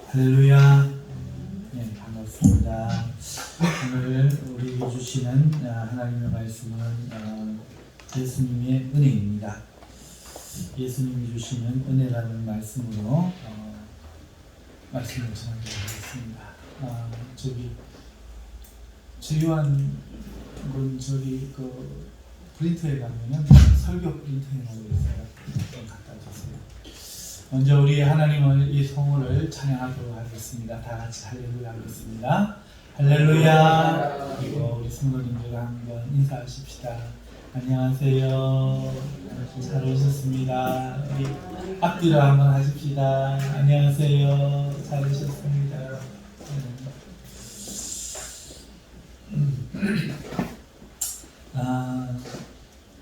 할렐루야. 네, 반갑습니다. 오늘 우리 주시는 하나님의 말씀은 예수님의 은혜입니다. 예수님이 주시는 은혜라는 말씀으로 말씀을 전하도록 하겠습니다. 주요한 건 그 프린터에 가면은 설교 프린터에 나와 있어요. 좀 갖다 주세요. 먼저 우리 하나님을 이 성호를 찬양하도록 하겠습니다. 다 같이 할렐루야 하겠습니다. 할렐루야. 그리고 우리 성도님들과 한번 인사하십시다. 안녕하세요. 잘 오셨습니다. 우리 앞뒤로 한번 하십시다. 안녕하세요. 잘 오셨습니다.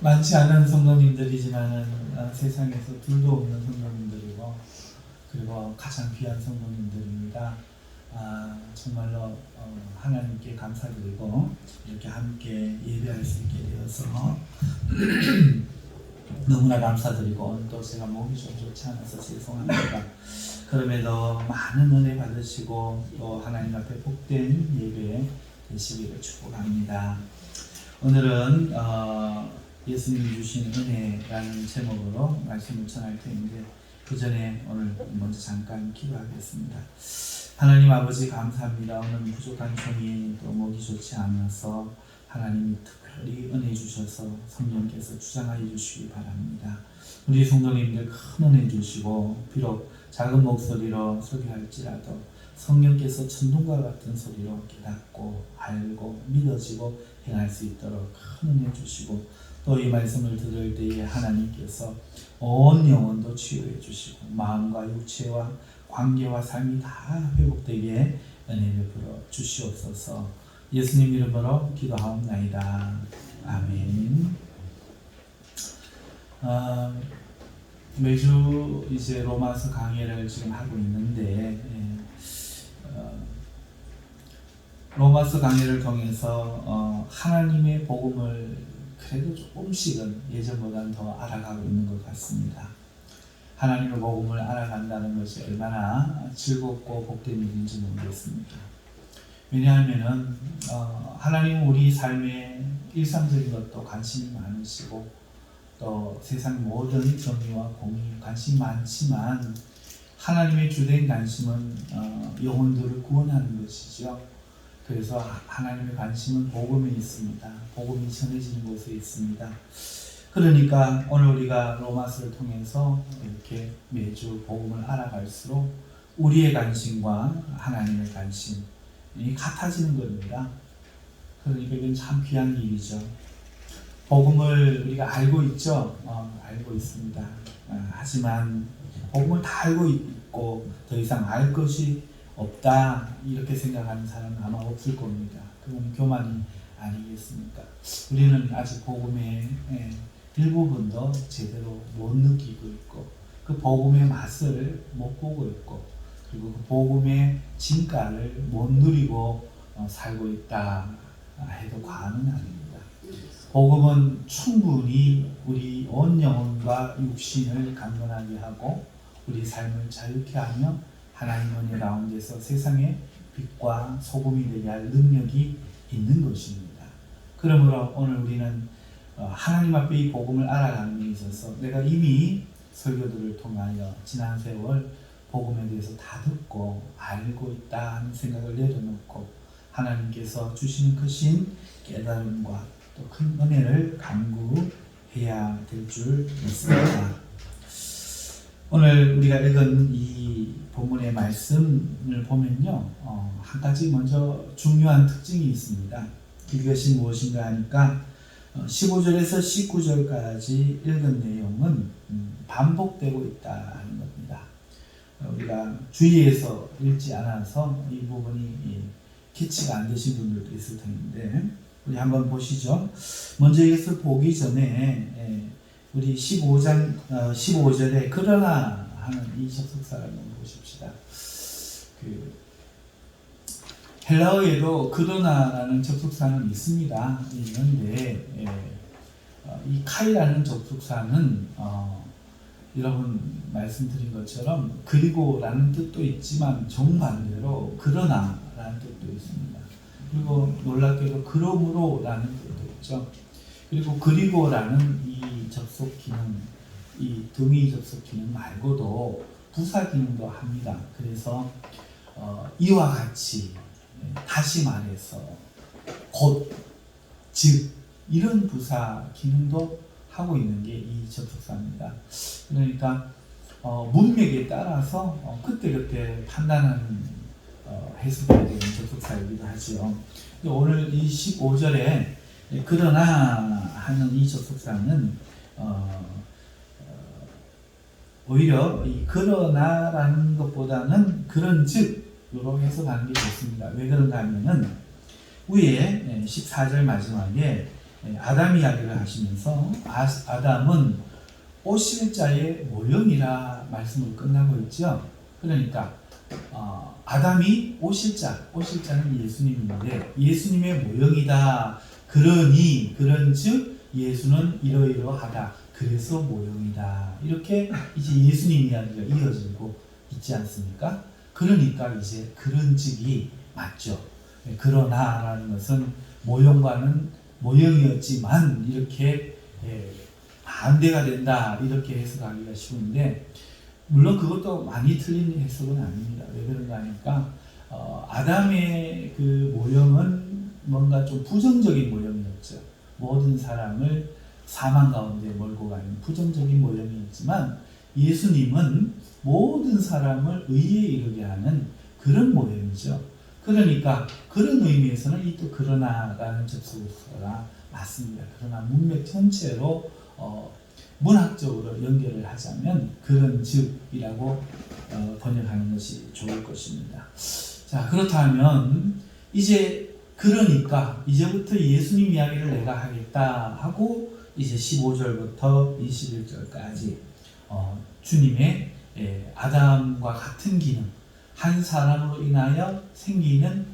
많지 않은 성도님들이지만은 세상에서 둘도 없는 성도님들이고, 그리고 가장 귀한 성도님들입니다. 정말로 하나님께 감사드리고 이렇게 함께 예배할 수 있게 되어서 너무나 감사드리고, 또 제가 목이 좀 좋지 않아서 죄송합니다. 그럼에도 많은 은혜 받으시고 또 하나님 앞에 복된 예배 되시기를 축복합니다. 오늘은 예수님이 주신 은혜라는 제목으로 말씀을 전할 텐데, 그 전에 오늘 먼저 잠깐 기도하겠습니다. 하나님 아버지 감사합니다. 오늘 부족한 종이 또 목이 좋지 않아서 하나님이 특별히 은혜 주셔서 성령께서 주장하여 주시기 바랍니다. 우리 성도님들 큰 은혜 주시고, 비록 작은 목소리로 설교할지라도 성령께서 천둥과 같은 소리로 깨닫고 알고 믿어지고 행할 수 있도록 큰 은혜 주시고, 또 이 말씀을 들을 때에 하나님께서 온 영혼도 치유해 주시고 마음과 육체와 관계와 삶이 다 회복되게 은혜를 베풀어 주시옵소서. 예수님 이름으로 기도하옵나이다. 아멘. 매주 이제 로마서 강의를 지금 하고 있는데, 로마서 강의를 통해서 하나님의 복음을 그래도 조금씩은 예전보다는 더 알아가고 있는 것 같습니다. 하나님의 복음을 알아간다는 것이 얼마나 즐겁고 복된 일인지 모르겠습니다. 왜냐하면은 하나님은 우리 삶의 일상적인 것도 관심이 많으시고, 또 세상 모든 정의와 공의 관심이 많지만, 하나님의 주된 관심은 영혼들을 구원하는 것이죠. 그래서 하나님의 관심은 복음에 있습니다. 복음이 전해지는 곳에 있습니다. 그러니까 오늘 우리가 로마서를 통해서 이렇게 매주 복음을 알아갈수록 우리의 관심과 하나님의 관심이 같아지는 겁니다. 그러니까 이건 참 귀한 일이죠. 복음을 우리가 알고 있죠. 알고 있습니다. 하지만 복음을 다 알고 있고 더 이상 알 것이 없다 이렇게 생각하는 사람은 아마 없을 겁니다. 그건 교만이 아니겠습니까? 우리는 아직 복음의 일부분도 제대로 못 느끼고 있고, 그 복음의 맛을 못 보고 있고, 그리고 그 복음의 진가를 못 누리고 살고 있다 해도 과언은 아닙니다. 복음은 충분히 우리 온 영혼과 육신을 강건하게 하고 우리 삶을 자유케 하며 하나님 은혜 가운데서 세상의 빛과 소금이 되게 할 능력이 있는 것입니다. 그러므로 오늘 우리는 하나님 앞에 이 복음을 알아가는 데 있어서 내가 이미 설교들을 통하여 지난 세월 복음에 대해서 다 듣고 알고 있다 하는 생각을 내려놓고 하나님께서 주시는 크신 깨달음과 또 큰 은혜를 간구해야 될 줄 믿습니다. 오늘 우리가 읽은 이 본문의 말씀을 보면요, 한 가지 먼저 중요한 특징이 있습니다. 이것이 무엇인가 하니까 15절에서 19절까지 읽은 내용은 반복되고 있다는 겁니다. 우리가 주의해서 읽지 않아서 이 부분이 캐치가 안 되신 분들도 있을 텐데, 우리 한번 보시죠. 먼저 이것을 보기 전에 우리 15절에 그러나 하는 이 접속사를 한번 보십시다. 헬라어에도 그러나라는 접속사는 있는데 이 카이라는 접속사는 여러분 말씀드린 것처럼 그리고라는 뜻도 있지만 정반대로 그러나라는 뜻도 있습니다. 그리고 놀랍게도 그러므로라는 뜻도 있죠. 그리고 그리고라는 이 접속 기능, 이 등위 접속 기능 말고도 부사 기능도 합니다. 그래서 이와 같이, 다시 말해서, 곧, 즉 이런 부사 기능도 하고 있는 게 이 접속사입니다. 그러니까 문맥에 따라서 그때그때 판단하는 해석해야 되는 접속사이기도 하죠. 오늘 이 15절에 그러나 하는 이 접속사는 오히려 이 그러나라는 것보다는 그런즉으로 해석하는 게 좋습니다. 왜 그런가 하면은 위에 14절 마지막에 아담 이야기를 하시면서 아담은 오실 자의 모형이라 말씀을 끝나고 있죠. 그러니까 아담이 오실 자는 예수님인데 예수님의 모형이다. 그런즉 예수는 이러이러하다. 그래서 모형이다. 이렇게 이제 예수님 이야기가 이어지고 있지 않습니까? 그러니까 이제 그런즉이 맞죠. 그러나라는 것은 모형이었지만 이렇게 반대가 된다. 이렇게 해석하기가 쉬운데 물론 그것도 많이 틀린 해석은 아닙니다. 왜 그런가 하니까 아담의 그 모형은 뭔가 좀 부정적인 모형이었죠. 모든 사람을 사망 가운데 몰고 가는 부정적인 모형이었지만 예수님은 모든 사람을 의에 이르게 하는 그런 모형이죠. 그러니까 그런 의미에서는 이 또 그러나라는 접속사가 맞습니다. 그러나 문맥 전체로 문학적으로 연결을 하자면 그런즉이라고 번역하는 것이 좋을 것입니다. 자, 그렇다면 그러니까 이제부터 예수님 이야기를 내가 하겠다 하고 이제 15절부터 21절까지 주님의 아담과 같은 기능, 한 사람으로 인하여 생기는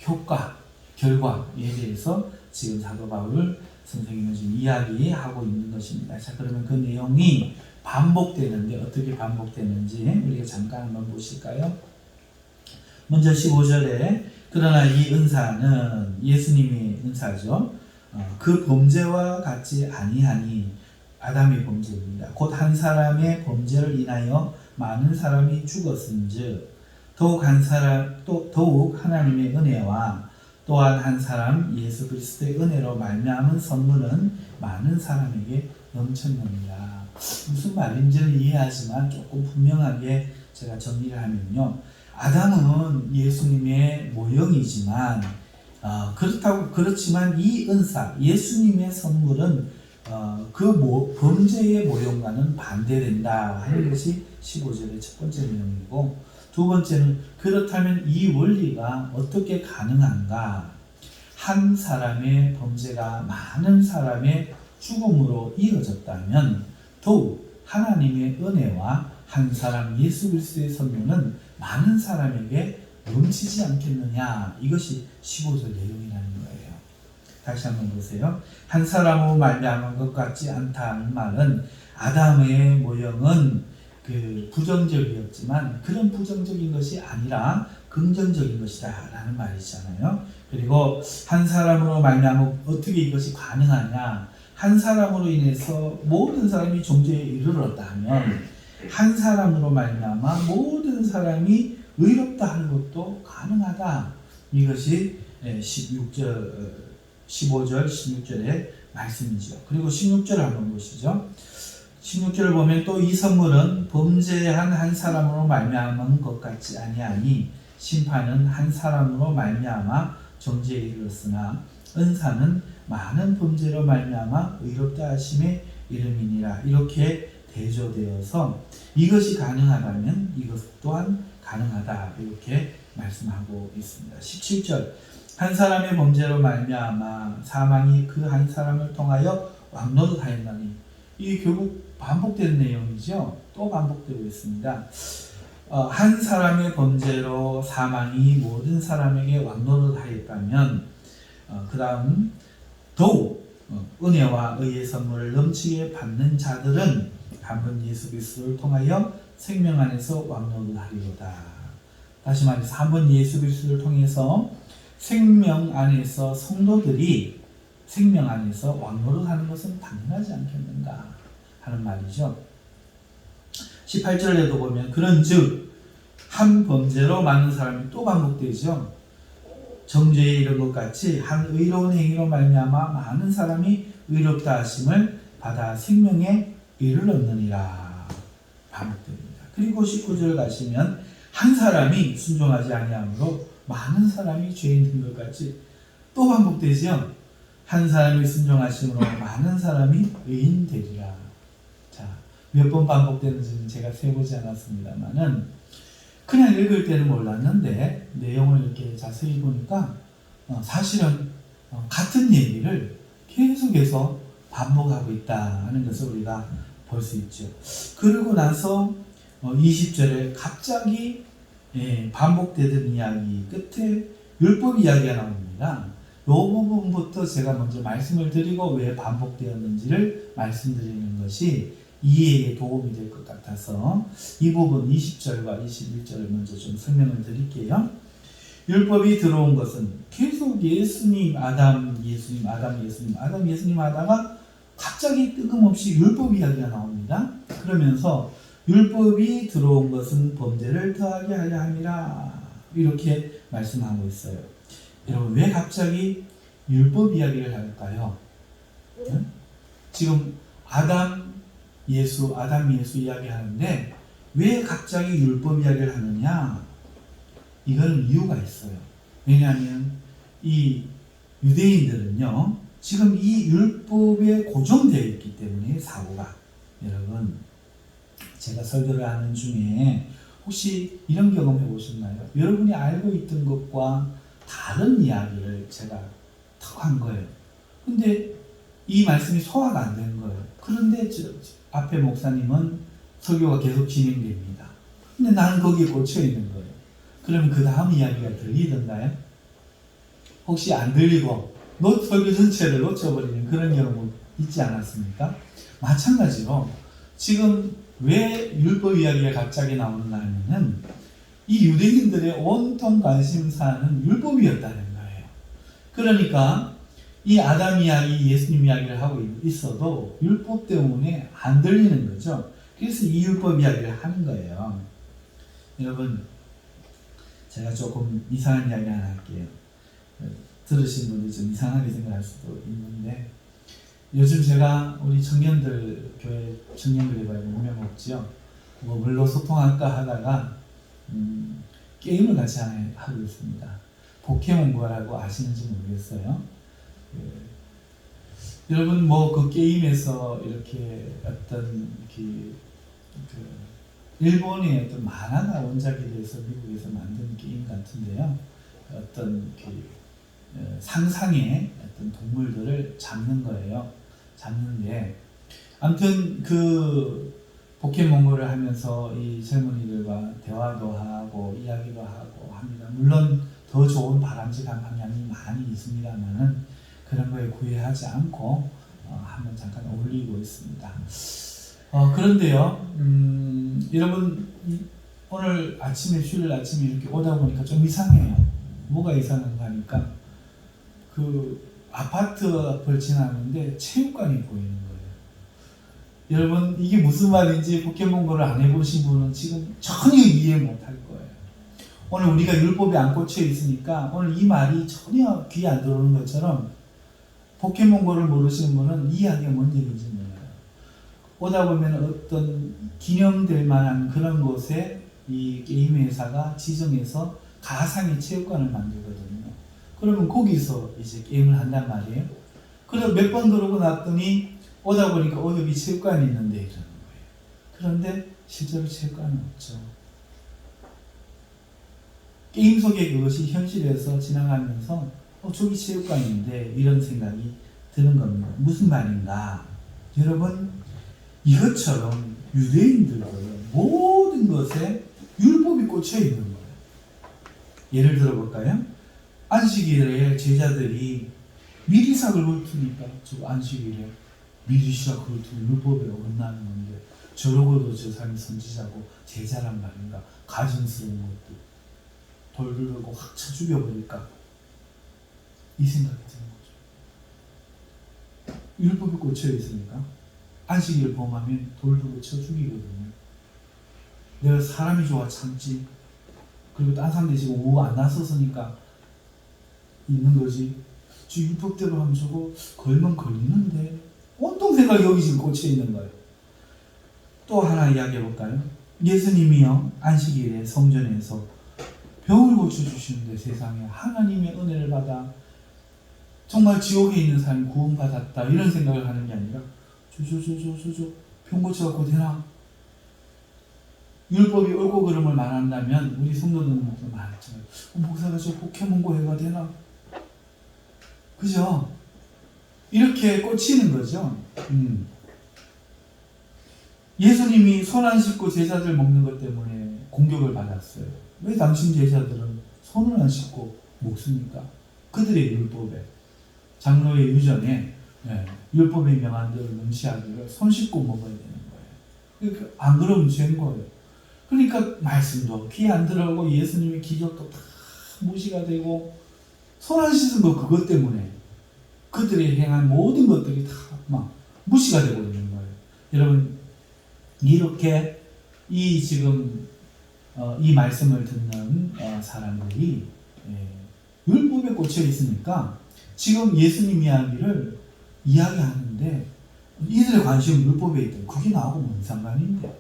효과, 결과에 대해서 지금 사도 바울 선생님은 지금 이야기하고 있는 것입니다. 자, 그러면 그 내용이 반복되는데 어떻게 반복되는지 우리가 잠깐 한번 보실까요? 먼저 15절에 그러나 이 은사는 예수님의 은사죠. 그 범죄와 같지 아니하니 아담의 범죄입니다. 곧 한 사람의 범죄를 인하여 많은 사람이 죽었은즉 더욱 하나님의 은혜와 또한 한 사람 예수 그리스도의 은혜로 말미암은 선물은 많은 사람에게 넘쳤느니라. 무슨 말인지는 이해하지만 조금 분명하게 제가 정리를 하면요. 아담은 예수님의 모형이지만 그렇지만 이 은사, 예수님의 선물은 범죄의 모형과는 반대된다 하는 것이 15절의 첫 번째 내용이고 두 번째는 그렇다면 이 원리가 어떻게 가능한가? 한 사람의 범죄가 많은 사람의 죽음으로 이어졌다면 더욱 하나님의 은혜와 한 사람 예수 그리스도의 선물은 많은 사람에게 넘치지 않겠느냐? 이것이 15절 내용이라는 거예요. 다시 한번 보세요. 한 사람으로 말미암은 것 같지 않다는 말은 아담의 모형은 부정적이었지만 그런 부정적인 것이 아니라 긍정적인 것이다 라는 말이잖아요. 그리고 한 사람으로 말미암아 어떻게 이것이 가능하냐? 한 사람으로 인해서 모든 사람이 존재에 이르렀다면 한 사람으로 말미암아 모든 사람이 의롭다 하는 것도 가능하다. 이것이 15절 16절의 말씀이죠. 그리고 16절을 한번 보시죠. 16절을 보면 또 이 선물은 범죄한 한 사람으로 말미암은 것 같지 아니하니 심판은 한 사람으로 말미암아 정죄에 이르렀으나 은사는 많은 범죄로 말미암아 의롭다 하심의 이름이니라. 이렇게 대조되어서 이것이 가능하다면 이것 또한 가능하다. 이렇게 말씀하고 있습니다. 17절 한 사람의 범죄로 말미암아 사망이 그 한 사람을 통하여 왕노릇하였나니 이게 결국 반복되는 내용이죠. 또 반복되고 있습니다. 한 사람의 범죄로 사망이 모든 사람에게 왕노릇하였다면 그 다음 더욱 은혜와 의의 선물을 넘치게 받는 자들은 한 번 예수 그리스도를 통하여 생명 안에서 왕노를 하리로다. 다시 말해서 한 번 예수 그리스도를 통해서 생명 안에서 성도들이 생명 안에서 왕노를 하는 것은 당연하지 않겠는가 하는 말이죠. 18절에도 보면 그런즉 한 범죄로 많은 사람이 또 반복되죠. 정죄에 이른 것 같이 한 의로운 행위로 말미암아 많은 사람이 의롭다 하심을 받아 생명의 의를 얻느니라 반복됩니다. 그리고 19절 가시면 한 사람이 순종하지 아니하므로 많은 사람이 죄인 된 것 같이 또 반복되죠. 한 사람이 순종하심으로 많은 사람이 의인 되리라. 자, 몇 번 반복되는지는 제가 세보지 않았습니다만은 그냥 읽을 때는 몰랐는데 내용을 이렇게 자세히 보니까 사실은 같은 얘기를 계속해서 반복하고 있다는 것을 우리가 볼 수 있죠. 그러고 나서 20절에 갑자기 반복되던 이야기 끝에 율법 이야기가 나옵니다. 이 부분부터 제가 먼저 말씀을 드리고 왜 반복되었는지를 말씀드리는 것이 이해에 도움이 될 것 같아서 이 부분 20절과 21절을 먼저 좀 설명을 드릴게요. 율법이 들어온 것은 계속 예수님 하다가 갑자기 뜬금없이 율법 이야기가 나옵니다. 그러면서 율법이 들어온 것은 범죄를 더하게 하려 함이라 이렇게 말씀하고 있어요. 여러분 왜 갑자기 율법 이야기를 할까요? 네? 지금 아담 예수 이야기하는데 왜 갑자기 율법 이야기를 하느냐? 이건 이유가 있어요. 왜냐하면 이 유대인들은요 지금 이 율법에 고정되어 있기 때문에 사고가 여러분 제가 설교를 하는 중에 혹시 이런 경험 해보셨나요? 여러분이 알고 있던 것과 다른 이야기를 제가 턱 한 거예요. 근데 이 말씀이 소화가 안 되는 거예요. 그런데 앞에 목사님은 설교가 계속 진행됩니다. 근데 나는 거기에 꽂혀 있는 거예요. 그러면 그 다음 이야기가 들리던가요? 혹시 안 들리고 설교 전체를 놓쳐버리는 그런 경우 있지 않았습니까? 마찬가지로 지금 왜 율법 이야기가 갑자기 나오는가 하면은 이 유대인들의 온통 관심사는 율법이었다는 거예요. 그러니까 이 아담 이야기, 예수님 이야기를 하고 있어도 율법 때문에 안 들리는 거죠. 그래서 이 율법 이야기를 하는 거예요. 여러분, 제가 조금 이상한 이야기 하나 할게요. 들으신 분들이 좀 이상하게 생각할 수도 있는데 요즘 제가 우리 청년들, 교회 청년들이 봐요. 몸에 먹지요. 뭘로 소통할까 하다가 게임을 같이 하고 있습니다. 포켓몬고라고 아시는지 모르겠어요. 여러분 그 게임에서 이렇게 어떤 일본의 어떤 만화가 원작이 돼서 미국에서 만든 게임 같은데요. 어떤 상상의 어떤 동물들을 잡는 거예요. 잡는데 아무튼 포켓몬고를 하면서 이 젊은이들과 대화도 하고 이야기도 하고 합니다. 물론 더 좋은 바람직한 방향이 많이 있습니다만은 그런 거에 구애하지 않고 한번 잠깐 올리고 있습니다. 그런데요, 여러분 오늘 아침에 휴일 아침에 이렇게 오다 보니까 좀 이상해요. 뭐가 이상한가 하니까 아파트 앞을 지나는데 체육관이 보이는 거예요. 여러분 이게 무슨 말인지 포켓몬고를 안 해보신 분은 지금 전혀 이해 못할 거예요. 오늘 우리가 율법에 안 꽂혀 있으니까 오늘 이 말이 전혀 귀에 안 들어오는 것처럼 포켓몬고를 모르시는 분은 이 이야기가 뭔 얘기인지 몰라요. 오다 보면 어떤 기념될 만한 그런 곳에 이 게임 회사가 지정해서 가상의 체육관을 만들거든요. 그러면 거기서 이제 게임을 한단 말이에요. 그래서 몇 번 그러고 났더니 오다 보니까 여기 체육관이 있는데 이러는 거예요. 그런데 실제로 체육관은 없죠. 게임 속에 그것이 현실에서 지나가면서 저기 체육관인데 이런 생각이 드는 겁니다. 무슨 말인가? 여러분 이것처럼 유대인들은 모든 것에 율법이 꽂혀 있는 거예요. 예를 들어볼까요? 안식일에 제자들이 미리삭을 훑으니까 저 안식일에 미리삭을 훑으면 율법에 어긋나는 건데 저러고도 저 사람이 선지자고 제자란 말인가. 가증스러운 것도 돌 들고 확 쳐 죽여버릴까. 이 생각이 드는 거죠. 율법에 꽂혀 있으니까 안식일을 범하면 돌 들고 쳐 죽이거든요. 내가 사람이 좋아 참지. 그리고 딴 사람들이 지금 오후 안 나섰으니까 있는 거지. 저 율법대로 하면 저거 걸면 걸리는데 온통 생각이 여기 지금 꽂혀 있는 거예요. 또 하나 이야기해 볼까요? 예수님이요 안식일에 성전에서 병을 고쳐주시는데 세상에 하나님의 은혜를 받아 정말 지옥에 있는 사람이 구원받았다 이런 생각을 하는 게 아니라 병 고쳐갖고 되나? 율법이 옳고 그름을 말한다면 우리 성도들은 말했잖아요. 목사가 저 포켓몬고 해가 되나? 그죠? 이렇게 꽂히는 거죠. 예수님이 손 안 씻고 제자들 먹는 것 때문에 공격을 받았어요. 왜 당신 제자들은 손을 안 씻고 먹습니까? 그들의 율법에, 장로의 유전에 율법의 명한대로 명시하기를 손 씻고 먹어야 되는 거예요. 안 그러면 죄인 거예요. 그러니까 말씀도 귀 안 들어가고 예수님의 기적도 다 무시가 되고 손 안 씻은 거 그것 때문에 그들이 행한 모든 것들이 다 막 무시가 되고 있는 거예요. 여러분 이렇게 이 지금 이 말씀을 듣는 사람들이 율법에 꽂혀 있으니까 지금 예수님 이야기를 이야기하는데 이들의 관심은 율법에 있다. 그게 나하고 뭔 상관인데?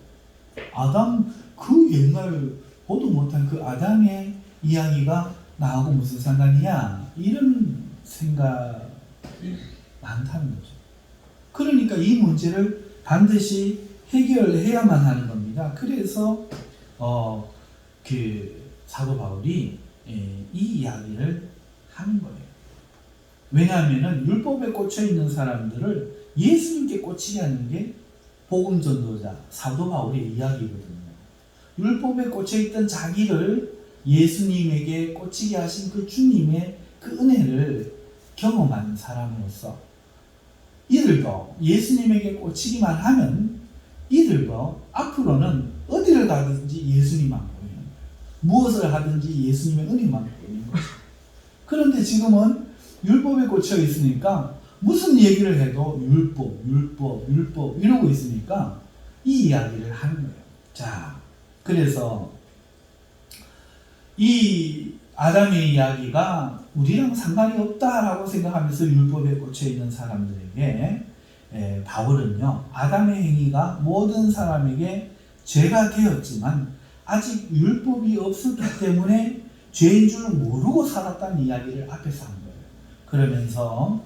아담 그 옛날 보도 못한 그 아담의 이야기가 나하고 무슨 상관이야? 이런 생각이 많다는 거죠. 그러니까 이 문제를 반드시 해결해야만 하는 겁니다. 그래서 그 사도 바울이 이 이야기를 하는 거예요. 왜냐하면은 율법에 꽂혀 있는 사람들을 예수님께 꽂히게 하는 게 복음 전도자 사도 바울의 이야기거든요. 율법에 꽂혀 있던 자기를 예수님에게 꽂히게 하신 그 주님의 그 은혜를 경험한 사람으로서 이들도 예수님에게 꽂히기만 하면 이들도 앞으로는 어디를 가든지 예수님만 보이는 거예요. 무엇을 하든지 예수님의 은혜만 보이는 거죠. 그런데 지금은 율법에 꽂혀 있으니까 무슨 얘기를 해도 율법 이러고 있으니까 이 이야기를 하는 거예요. 자, 그래서 이 아담의 이야기가 우리랑 상관이 없다라고 생각하면서 율법에 꽂혀 있는 사람들에게 바울은요, 아담의 행위가 모든 사람에게 죄가 되었지만 아직 율법이 없었기 때문에 죄인 줄 모르고 살았다는 이야기를 앞에서 한 거예요. 그러면서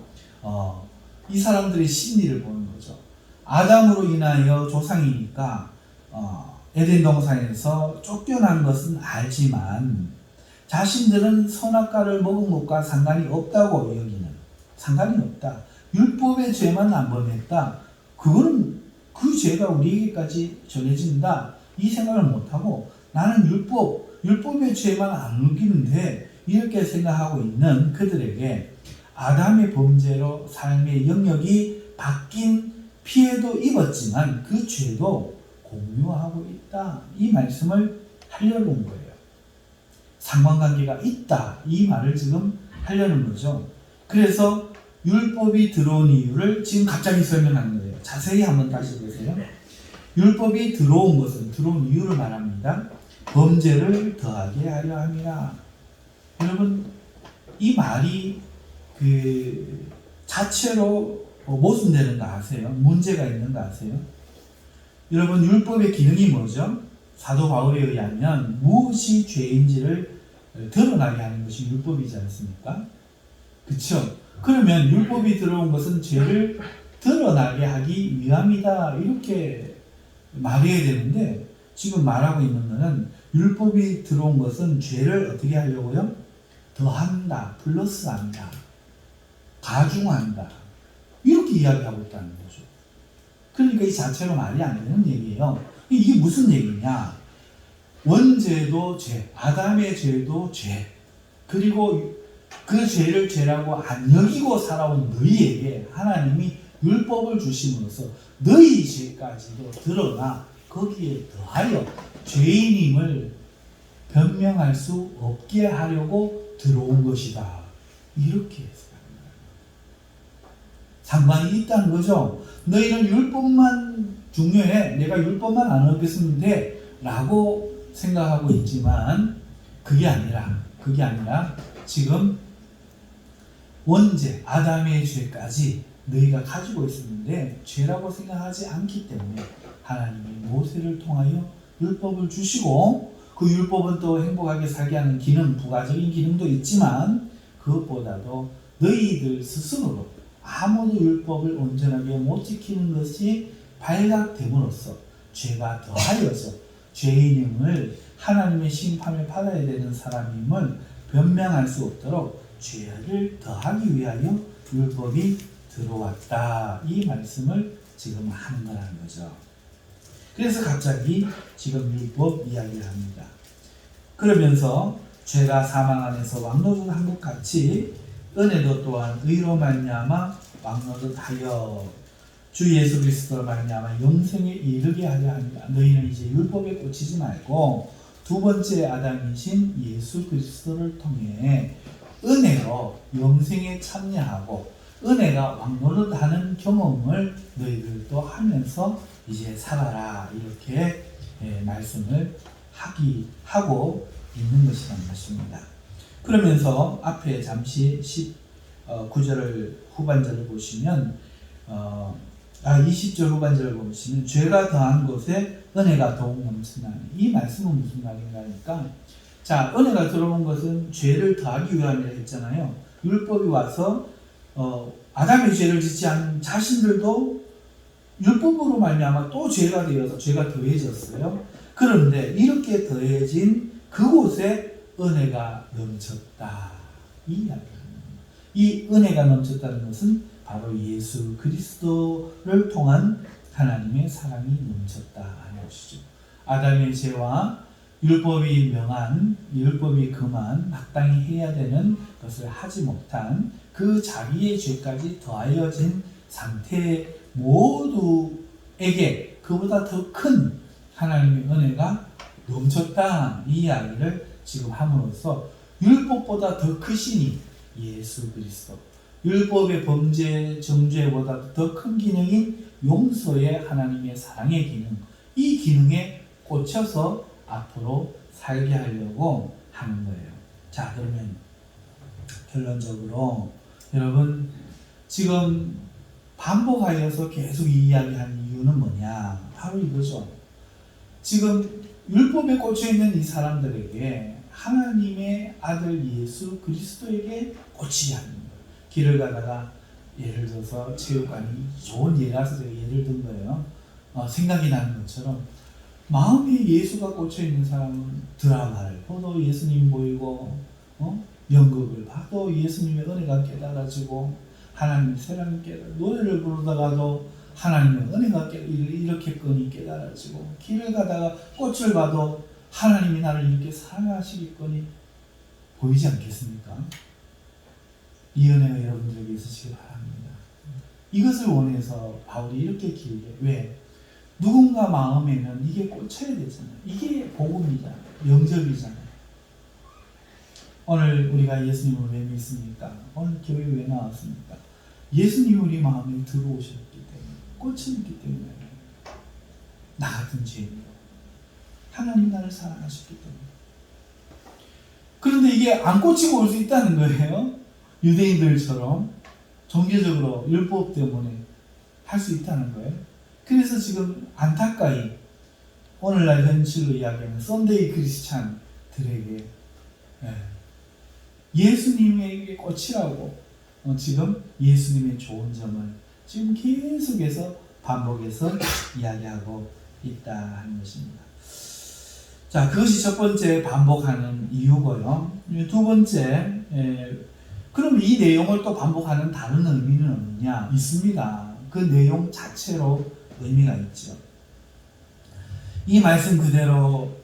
이 사람들의 심리를 보는 거죠. 아담으로 인하여 조상이니까 에덴 동산에서 쫓겨난 것은 알지만 자신들은 선악과를 먹은 것과 상관이 없다고 여기는, 상관이 없다. 율법의 죄만 안 범했다. 그거는 그 죄가 우리에게까지 전해진다. 이 생각을 못하고 나는 율법의 죄만 안 넘기면 돼. 이렇게 생각하고 있는 그들에게 아담의 범죄로 삶의 영역이 바뀐 피해도 입었지만 그 죄도 공유하고 있다. 이 말씀을 하려는 거예요. 상관관계가 있다. 이 말을 지금 하려는 거죠. 그래서 율법이 들어온 이유를 지금 갑자기 설명하는 거예요. 자세히 한번 다시 보세요. 율법이 들어온 것은 들어온 이유를 말합니다. 범죄를 더하게 하려 함이라. 여러분 이 말이 그 자체로 모순되는 거 아세요? 문제가 있는 거 아세요? 여러분 율법의 기능이 뭐죠? 사도 바울에 의하면 무엇이 죄인지를 드러나게 하는 것이 율법이지 않습니까? 그렇죠? 그러면 율법이 들어온 것은 죄를 드러나게 하기 위함이다 이렇게 말해야 되는데 지금 말하고 있는 것은 율법이 들어온 것은 죄를 어떻게 하려고요? 더한다, 플러스한다, 가중한다 이렇게 이야기하고 있다는 거죠. 그러니까 이 자체로 말이 안 되는 얘기예요. 이게 무슨 얘기냐? 원죄도 죄, 아담의 죄도 죄, 그리고 그 죄를 죄라고 안 여기고 살아온 너희에게 하나님이 율법을 주심으로써 너희 죄까지도 드러나 거기에 더하여 죄인임을 변명할 수 없게 하려고 들어온 것이다. 이렇게 해서 상관이 있다는 거죠. 너희는 율법만 중요해. 내가 율법만 안 어겼으면 돼. 라고 생각하고 있지만 그게 아니라 지금 원죄, 아담의 죄까지 너희가 가지고 있었는데 죄라고 생각하지 않기 때문에 하나님이 모세를 통하여 율법을 주시고 그 율법은 또 행복하게 살게 하는 기능, 부가적인 기능도 있지만 그것보다도 너희들 스스로로 아무도 율법을 온전하게 못 지키는 것이 발각됨으로써 죄가 더하여서 죄인임을 하나님의 심판을 받아야 되는 사람임을 변명할 수 없도록 죄를 더하기 위하여 율법이 들어왔다. 이 말씀을 지금 하는 거라는 거죠. 그래서 갑자기 지금 율법 이야기를 합니다. 그러면서 죄가 사망 안에서 왕노릇한 것 같이 은혜도 또한 의로 말미암아 왕노릇하여 주 예수 그리스도로 말미암아 영생에 이르게 하려 합니다. 너희는 이제 율법에 꽂히지 말고 두 번째 아담이신 예수 그리스도를 통해 은혜로 영생에 참여하고 은혜가 왕노릇하는 경험을 너희들도 하면서 이제 살아라. 이렇게 말씀을 하고 있는 것이라는 것입니다. 그러면서 앞에 잠시 19절 후반절을 보시면 20절 후반절을 보시면 죄가 더한 곳에 은혜가 더욱 넘치나니 이 말씀은 무슨 말인가 하니까 자, 은혜가 들어온 것은 죄를 더하기 위함이라 했잖아요. 율법이 와서 아담의 죄를 짓지 않은 자신들도 율법으로 말미암아 또 죄가 되어서 죄가 더해졌어요. 그런데 이렇게 더해진 그곳에 은혜가 넘쳤다. 이 이야기입니다. 이 은혜가 넘쳤다는 것은 바로 예수 그리스도를 통한 하나님의 사랑이 넘쳤다 하는 것이죠. 아담의 죄와 율법이 금한 마땅히 해야 되는 것을 하지 못한 그 자기의 죄까지 더하여진 상태 모두에게 그보다 더 큰 하나님의 은혜가 넘쳤다. 이 이야기를 지금 함으로써 율법보다 더 크시니 예수 그리스도, 율법의 범죄, 정죄보다 더 큰 기능인 용서의 하나님의 사랑의 기능, 이 기능에 꽂혀서 앞으로 살게 하려고 하는 거예요. 자, 그러면 결론적으로 여러분 지금 반복하여서 계속 이 이야기하는 이유는 뭐냐? 바로 이거죠. 지금 율법에 꽂혀있는 이 사람들에게 하나님의 아들 예수 그리스도에게 꽂히게 하는 거예요. 길을 가다가 예를 들어서 체육관이 좋은 예라서 제가 예를 든 거예요. 생각이 나는 것처럼 마음에 예수가 꽂혀있는 사람은 드라마를 봐도 예수님 보이고 연극을 봐도 예수님의 은혜가 깨달아지고 하나님의 사랑이 노래를 부르다가도 하나님의 은혜가 이렇게 끈이 깨달아지고 길을 가다가 꽃을 봐도 하나님이 나를 이렇게 사랑하시겠거니 보이지 않겠습니까? 이 은혜가 여러분들에게 있으시기 바랍니다. 이것을 원해서 바울이 이렇게 길게 왜? 누군가 마음에는 이게 꽂혀야 되잖아요. 이게 복음이잖아요. 영접이잖아요. 오늘 우리가 예수님을 왜 믿습니까? 오늘 교회 왜 나왔습니까? 예수님이 우리 마음에 들어오셨기 때문에, 꽂혀있기 때문에, 나 같은 죄인으로 하나님 나를 사랑하셨기 때문에. 그런데 이게 안 꽂히고 올 수 있다는 거예요. 유대인들처럼 종교적으로 율법 때문에 할 수 있다는 거예요. 그래서 지금 안타까이 오늘날 현실로 이야기하는 썬데이 크리스찬들에게 예수님에게 꽂히라고 지금 예수님의 좋은 점을 지금 계속해서 반복해서 이야기하고 있다 하는 것입니다. 자, 그것이 첫 번째 반복하는 이유고요. 두 번째, 그럼 이 내용을 또 반복하는 다른 의미는 없느냐? 있습니다. 그 내용 자체로 의미가 있죠. 이 말씀 그대로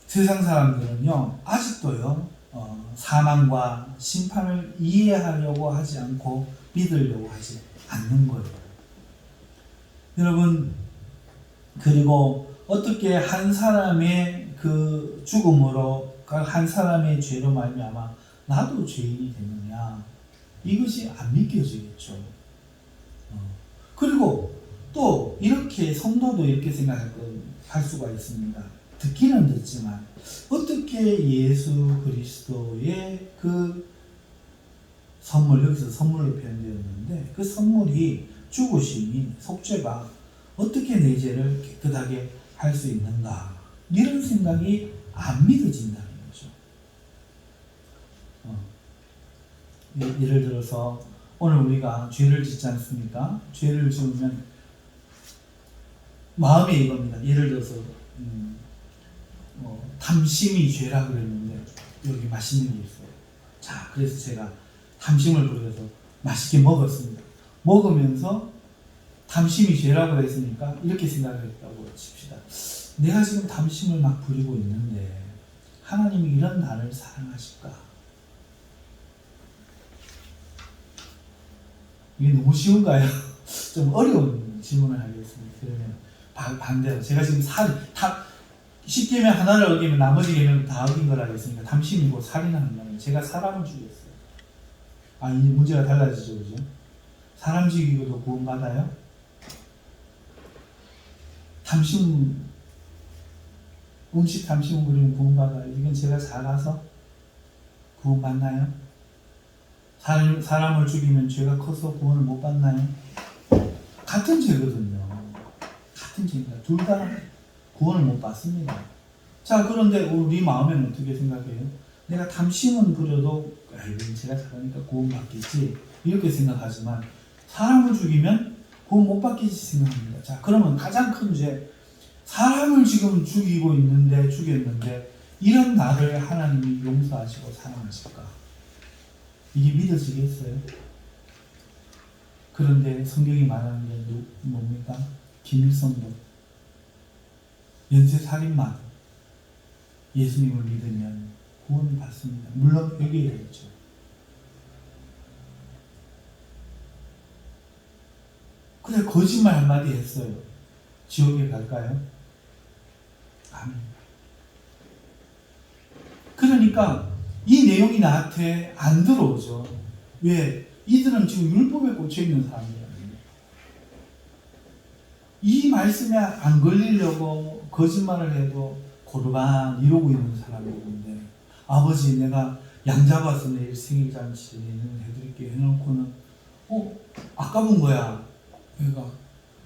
세상 사람들은요 아직도요 사망과 심판을 이해하려고 하지 않고 믿으려고 하지 않는 거예요. 여러분, 그리고 어떻게 한 사람의 그 죽음으로, 한 사람의 죄로 말미암아 나도 죄인이 되느냐, 이것이 안 믿겨지겠죠. 그리고 또 이렇게 성도도 이렇게 생각할 수가 있습니다. 듣기는 듣지만 어떻게 예수 그리스도의 그 선물, 여기서 선물로 표현되었는데 그 선물이 죽으심이, 속죄가 어떻게 내 죄를 깨끗하게 할 수 있는가, 이런 생각이 안 믿어진다는 거죠. 예를 들어서 오늘 우리가 죄를 짓지 않습니까? 죄를 지으면 마음이 이겁니다. 예를 들어서 탐심이 죄라 그랬는데 여기 맛있는 게 있어요. 자, 그래서 제가 탐심을 부려서 맛있게 먹었습니다. 먹으면서 탐심이 죄라고 했으니까 이렇게 생각을 했다고 칩시다. 내가 지금 탐심을 막 부리고 있는데 하나님이 이런 나를 사랑하실까? 이게 너무 쉬운가요? 좀 어려운 질문을 하겠습니다. 그러면 반대로 제가 지금 쉽게 하면 하나를 어기면 나머지 개면 다 어긴 거라 했으니까 탐심이고 살인하는 거는 제가 사람을 죽였어요. 이제 문제가 달라지죠, 그죠? 사람 죽이고도 구원받아요? 음식 탐심을 부리면 구원받아요? 이건 제가 작아서 구원받나요? 사람을 죽이면 죄가 커서 구원을 못 받나요? 같은 죄거든요. 같은 죄입니다. 둘 다 구원을 못 받습니다. 자, 그런데 우리 마음에는 어떻게 생각해요? 내가 탐심은 부려도 제가 잘하니까 구원 받겠지, 이렇게 생각하지만 사람을 죽이면 구원 못 받겠지 생각합니다. 자, 그러면 가장 큰 죄, 사람을 지금 죽였는데 이런 나를 하나님이 용서하시고 사랑하실까? 이게 믿어지겠어요? 그런데 성경이 말하는 게 뭡니까? 김일성도, 연쇄살인마, 예수님을 믿으면 구원을 받습니다. 물론 회개해야죠. 그냥 거짓말 한마디 했어요. 지옥에 갈까요? 아멘. 그러니까 이 내용이 나한테 안 들어오죠. 왜? 이들은 지금 율법에 꽂혀있는 사람들이에요. 이 말씀에 안 걸리려고 거짓말을 해도 고르반 이러고 있는 사람들인데, 아버지 내가 양 잡아서 내일 생일잔치 해드릴게 해놓고는 아까운 거야. 그러니까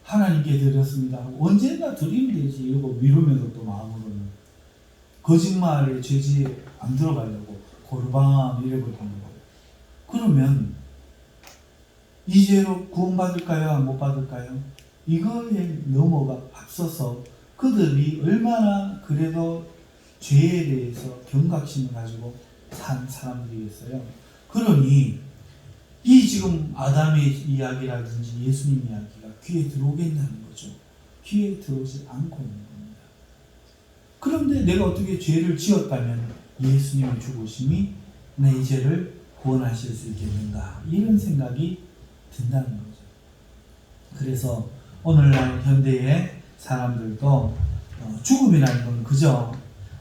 하나님께 드렸습니다. 언젠가 드리면 되지 이러고 미루면서 또 마음으로는 거짓말에 죄지에 안 들어가려고 고르반 이래버리는 거예요. 그러면 이 죄로 구원받을까요? 못 받을까요? 이거에 넘어가 앞서서 그들이 얼마나 그래도 죄에 대해서 경각심을 가지고 산 사람들이겠어요. 그러니 이 지금 아담의 이야기라든지 예수님 이야기가 귀에 들어오겠냐는 거죠. 귀에 들어오지 않고 있는 겁니다. 그런데 내가 어떻게 죄를 지었다면 예수님의 죽으심이 내 죄를 구원하실 수 있겠는가, 이런 생각이 든다는 거죠. 그래서 오늘날 현대의 사람들도 죽음이라는 건 그저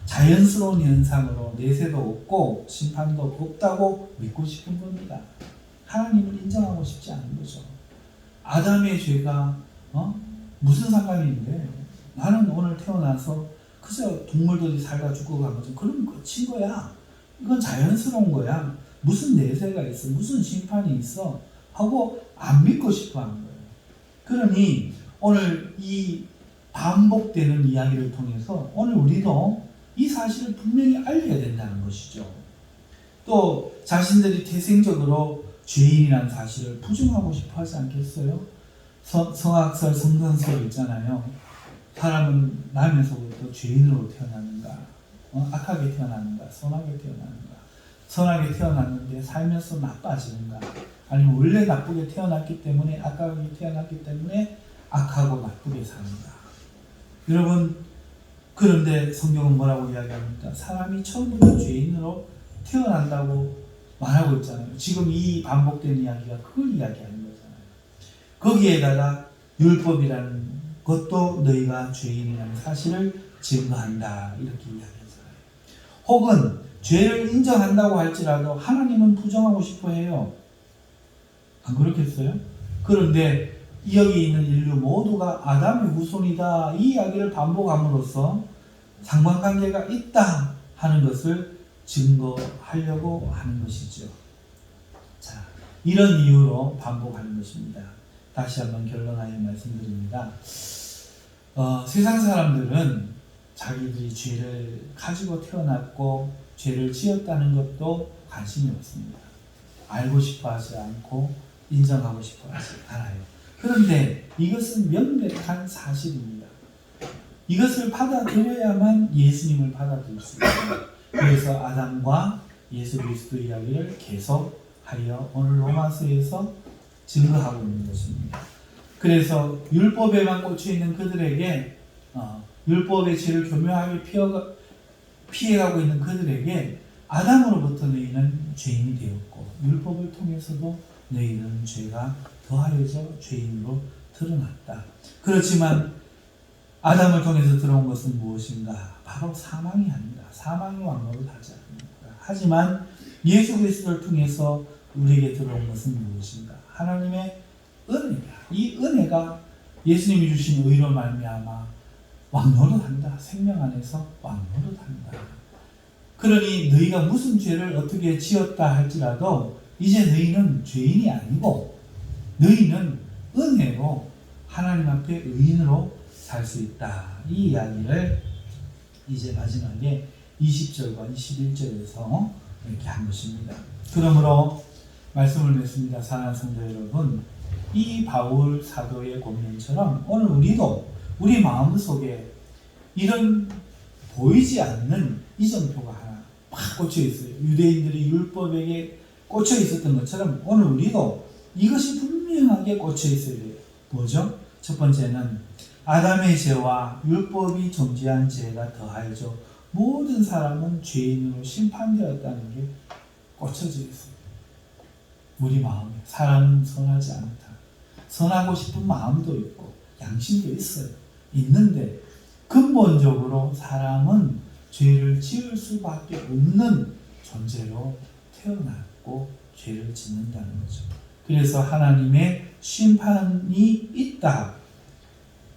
자연스러운 현상으로 내세도 없고 심판도 없다고 믿고 싶은 겁니다. 하나님을 인정하고 싶지 않은 거죠. 아담의 죄가 무슨 상관인데, 나는 오늘 태어나서 그저 동물들이 살다 죽어간 거죠. 그러면 끝인 거야. 이건 자연스러운 거야. 무슨 내세가 있어, 무슨 심판이 있어 하고 안 믿고 싶어 하는 거예요. 그러니 오늘 이 반복되는 이야기를 통해서 오늘 우리도 이 사실을 분명히 알려야 된다는 것이죠. 또 자신들이 태생적으로 죄인이라는 사실을 부정하고 싶어 하지 않겠어요? 성악설, 성선설 있잖아요. 사람은 나면서부터 죄인으로 태어나는가, 악하게 태어나는가, 선하게 태어나는가, 선하게 태어났는데 살면서 나빠지는가, 아니면 원래 나쁘게 태어났기 때문에, 악하게 태어났기 때문에 악하고 나쁘게 사는가. 여러분, 그런데 성경은 뭐라고 이야기합니까? 사람이 처음부터 죄인으로 태어난다고 말하고 있잖아요. 지금 이 반복된 이야기가 그걸 이야기하는 거잖아요. 거기에다가 율법이라는 것도 너희가 죄인이라는 사실을 증거한다 이렇게 이야기하잖아요. 혹은 죄를 인정한다고 할지라도 하나님은 부정하고 싶어 해요. 안 그렇겠어요? 그런데 여기 있는 인류 모두가 아담의 후손이다 이 이야기를 반복함으로써 상관관계가 있다 하는 것을 증거하려고 하는 것이죠. 자, 이런 이유로 반복하는 것입니다. 다시 한번 결론하여 말씀드립니다. 세상 사람들은 자기들이 죄를 가지고 태어났고 죄를 지었다는 것도 관심이 없습니다. 알고 싶어 하지 않고 인정하고 싶어 하지 않아요. 그런데 이것은 명백한 사실입니다. 이것을 받아들여야만 예수님을 받아들일 수 있습니다. 그래서 아담과 예수 그리스도 이야기를 계속하여 오늘 로마서에서 증거하고 있는 것입니다. 그래서 율법에만 꽂혀있는 그들에게 율법의 죄를 교묘하게 피해가고 있는 그들에게 아담으로부터 너희는 죄인이 되었고 율법을 통해서도 너희는 죄가 더하여져 죄인으로 드러났다. 그렇지만 아담을 통해서 들어온 것은 무엇인가? 바로 사망이 아니다. 사망이 왕노를 하지 않는다. 하지만 예수 그리스도를 통해서 우리에게 들어온 것은 무엇인가? 하나님의 은혜다. 이 은혜가 예수님이 주신 의로 말미암아 왕노릇한다. 생명 안에서 왕노릇한다. 그러니 너희가 무슨 죄를 어떻게 지었다 할지라도 이제 너희는 죄인이 아니고 너희는 은혜로 하나님 앞에 의인으로 살 수 있다. 이 이야기를 이제 마지막에 20절과 21절에서 이렇게 한 것입니다. 그러므로 말씀을 맺습니다. 사랑하는 성도 여러분, 이 바울 사도의 권면처럼 오늘 우리도 우리 마음속에 이런 보이지 않는 이정표가 하나 팍 꽂혀 있어요. 유대인들이 율법에게 꽂혀 있었던 것처럼 오늘 우리도 이것이 분명하게 꽂혀 있어야 돼요. 뭐죠? 첫 번째는 아담의 죄와 율법이 정죄한 죄가 더하여져 모든 사람은 죄인으로 심판되었다는 게 꽂혀져 있어요. 우리 마음에 사람은 선하지 않다. 선하고 싶은 마음도 있고 양심도 있어요. 있는데 근본적으로 사람은 죄를 지을 수밖에 없는 존재로 태어났고 죄를 짓는다는 거죠. 그래서 하나님의 심판이 있다.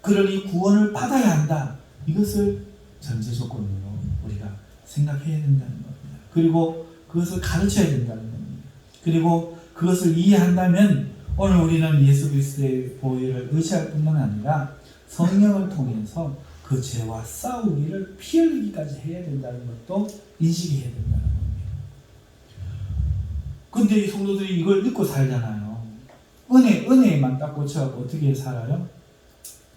그러니 구원을 받아야 한다. 이것을 전제 조건으로 우리가 생각해야 된다는 겁니다. 그리고 그것을 가르쳐야 된다는 겁니다. 그리고 그것을 이해한다면 오늘 우리는 예수 그리스도의 보혈을 의지할 뿐만 아니라 성령을 통해서 그 죄와 싸우기를 피 흘리기까지 해야 된다는 것도 인식해야 된다는 겁니다. 근데 이 성도들이 이걸 믿고 살잖아요. 은혜에만 딱 꽂혀서 어떻게 살아요?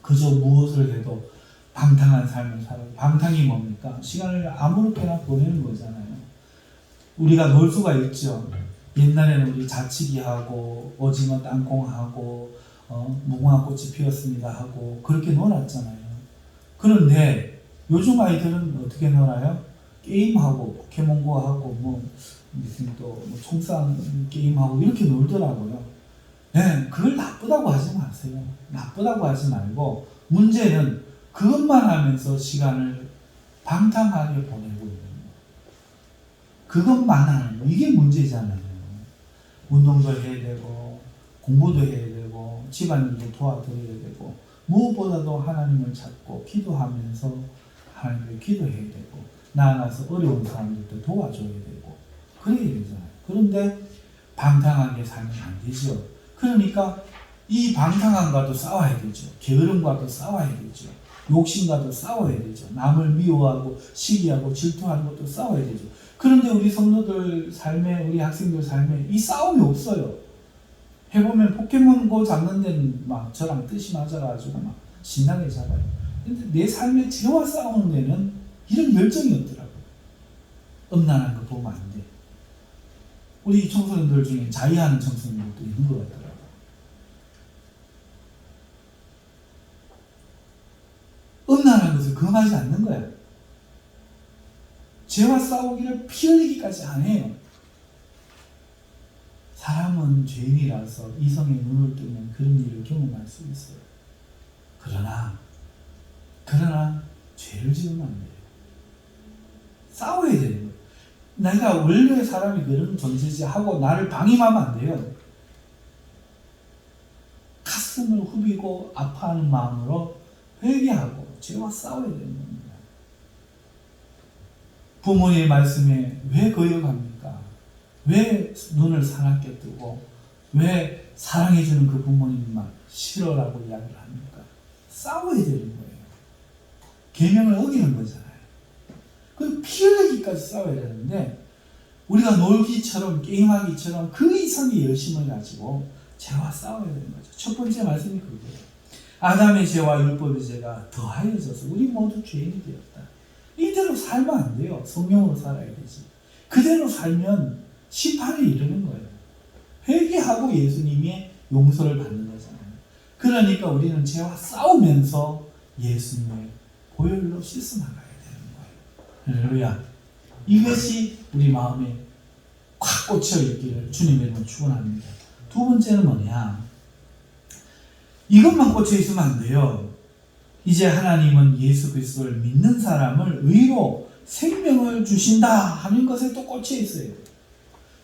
그저 무엇을 해도 방탕한 삶을 살아요. 방탕이 뭡니까? 시간을 아무렇게나 보내는 거잖아요. 우리가 놀 수가 있죠. 옛날에는 우리 자치기 하고 오징어 땅콩 하고 무궁화 꽃이 피었습니다 하고 그렇게 놀았잖아요. 그런데 요즘 아이들은 어떻게 놀아요? 게임하고 포켓몬고 하고 무슨 또 총싸움 게임하고 이렇게 놀더라고요. 네, 그걸 나쁘다고 하지 마세요. 나쁘다고 하지 말고 문제는 그것만 하면서 시간을 방탕하게 보내고 있는 거. 그것만 하는 거. 이게 문제잖아요. 운동도 해야 되고 공부도 해야 되고 집안일도 도와드려야 되고 무엇보다도 하나님을 찾고 기도하면서 하나님을 기도해야 되고 나아가서 어려운 사람들도 도와줘야 되고 그래야 되잖아요. 그런데 방탕하게 살면 안 되죠. 그러니까 이 방탕함과도 싸워야 되죠. 게으름과도 싸워야 되죠. 욕심과도 싸워야 되죠. 남을 미워하고 시기하고 질투하는 것도 싸워야 되죠. 그런데 우리 성도들 삶에 우리 학생들 삶에 이 싸움이 없어요. 해보면 포켓몬고 잡는 데는 막 저랑 뜻이 맞아가지고 막 신나게 잡아요. 근데 내 삶의 죄와 싸우는 데는 이런 열정이 없더라고요. 음란한 거 보면 안 돼. 우리 청소년들 중에 자위하는 청소년들도 있는 것 같더라고요. 음란한 것을 금하지 않는 거야. 죄와 싸우기를 피 흘리기까지 안 해요. 사람은 죄인이라서 이성의 눈을 뜨면 그런 일을 경험할 수 있어요. 그러나 죄를 지으면 안 돼요. 싸워야 되는 거예요. 내가 원래 사람이 그런 존재지 하고 나를 방임하면 안 돼요. 가슴을 후비고 아파하는 마음으로 회개하고 죄와 싸워야 되는 겁니다. 부모의 말씀에 왜 거역합니까? 왜 눈을 사납게 뜨고 왜 사랑해주는 그 부모님만 싫어라고 이야기를 합니까? 싸워야 되는 거예요. 계명을 어기는 거잖아요. 그 피 흘리기까지 싸워야 되는데 우리가 놀기처럼 게임하기처럼 그 이상의 열심을 가지고 죄와 싸워야 되는 거죠. 첫 번째 말씀이 그거예요. 아담의 죄와 율법의 죄가 더하여져서 우리 모두 죄인이 되었다. 이대로 살면 안 돼요. 성령으로 살아야 되지. 그대로 살면 심판에 이르는 거예요. 회개하고 예수님의 용서를 받는 거잖아요. 그러니까 우리는 죄와 싸우면서 예수님의 보혈로 씻어나가야 되는 거예요. 할렐루야. 이것이 우리 마음에 꽉 꽂혀 있기를 주님의 이름으로 축원합니다. 두 번째는 뭐냐? 이것만 꽂혀 있으면 안 돼요. 이제 하나님은 예수 그리스도를 믿는 사람을 의로 생명을 주신다 하는 것에 또 꽂혀 있어요.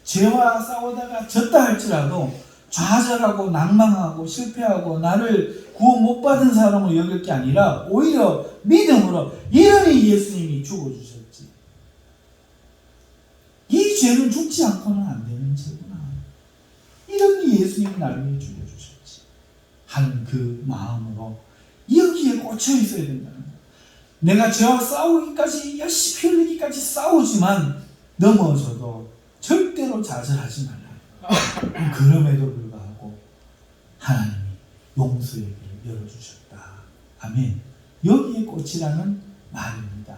죄와 싸우다가 졌다 할지라도 좌절하고 낭망하고 실패하고 나를 구원 못 받은 사람으로 여길 게 아니라 오히려 믿음으로 이러니 예수님이 죽어주셨지. 이 죄는 죽지 않고는 안 되는 죄구나. 이러니 예수님이 나를 위해 죽어주셨지 하는 그 마음으로 여기에 꽂혀 있어야 된다는 거예요. 내가 죄와 싸우기까지 열심히 흘리기까지 싸우지만 넘어져도 절대로 좌절하지 말라. 그럼에도 불구하고 하나님이 용서의 길을 열어주셨다. 아멘. 여기에 꽂히라는 말입니다.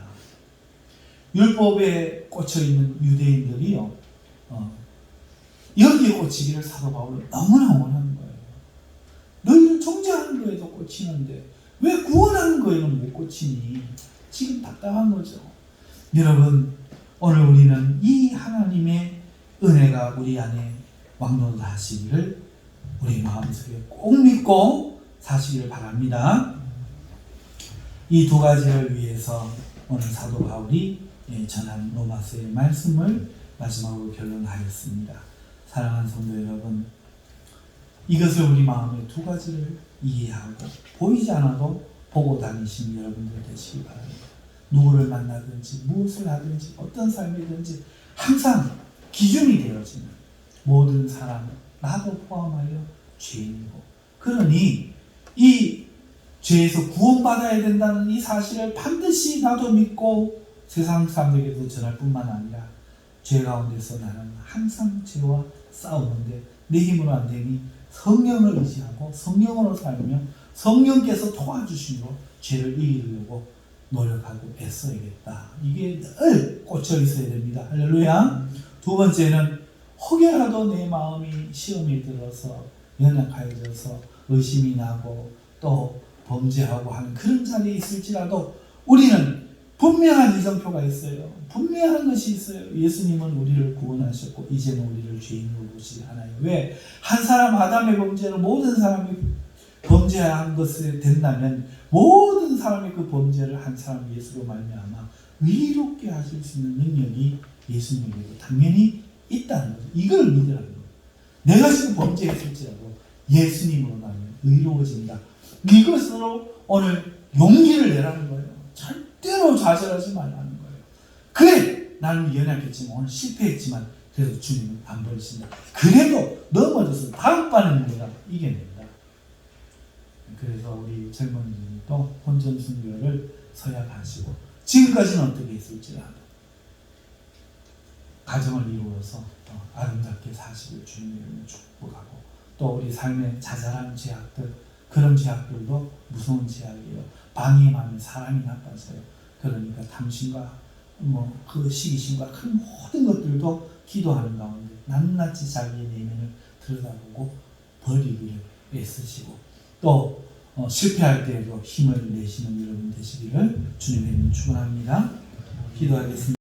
율법에 꽂혀있는 유대인들이요, 여기에 꽂히기를 사도 바울은 너무나 원하는 거예요. 너희를 정죄하는 거에도 꽂히는데 왜 구원하는 거에는 못 꽂히니? 지금 답답한 거죠. 여러분, 오늘 우리는 이 하나님의 은혜가 우리 안에 왕노하시기를 우리 마음속에 꼭 믿고 사시기를 바랍니다. 이 두 가지를 위해서 오늘 사도 바울이 전한 로마서의 말씀을 마지막으로 결론하였습니다. 사랑하는 성도 여러분, 이것을 우리 마음의 두 가지를 이해하고 보이지 않아도 보고 다니시는 여러분들 되시기 바랍니다. 누구를 만나든지 무엇을 하든지 어떤 삶이든지 항상 기준이 되어지는 모든 사람, 나도 포함하여 죄인이고, 그러니 이 죄에서 구원받아야 된다는 이 사실을 반드시 나도 믿고 세상 사람들에게도 전할 뿐만 아니라 죄 가운데서 나는 항상 죄와 싸우는데 내 힘으로 안 되니 성령을 의지하고 성령으로 살며 성령께서 도와주심으로 죄를 이기려고 노력하고 애써야겠다. 이게 늘 꽂혀 있어야 됩니다. 할렐루야. 두 번째는 혹여라도 내 마음이 시험에 들어서 연약해져서 의심이 나고 또 범죄하고 하는 그런 자리에 있을지라도 우리는 분명한 이정표가 있어요. 분명한 것이 있어요. 예수님은 우리를 구원하셨고 이제는 우리를 죄인으로 보시지 않아요. 왜? 한 사람 아담의 범죄로 모든 사람이 범죄한 것이 된다면 모든 사람의 그 범죄를 한 사람 예수로 말미암아 의롭게 하실 수 있는 능력이 예수님에게도 당연히 있다는 거죠. 이걸 믿으라는 거예요. 내가 지금 범죄했을지라도 예수님으로 나면 의로워진다. 이것으로 오늘 용기를 내라는 거예요. 절대로 좌절하지 말라는 거예요. 그래, 나는 연약했지만 오늘 실패했지만 그래도 주님은 안 버리신다. 그래도 넘어져서 다음번에는 내가 이겨낸다. 그래서 우리 젊은이들도 혼전 순교를 서약하시고 지금까지는 어떻게 했을지라도 가정을 이루어서 아름답게 사시길 주님의 이름으로 축복하고, 또 우리 삶의 자잘한 죄악들, 그런 죄악들도 무서운 죄악이에요. 방임하면 사람이 나빠져요. 그러니까 탐심과 그 시기심과 그 모든 것들도 기도하는 가운데 낱낱이 자기의 내면을 들여다보고 버리기를 애쓰시고, 또 실패할 때에도 힘을 내시는 여러분 되시기를 주님의 이름으로 축원합니다. 기도하겠습니다.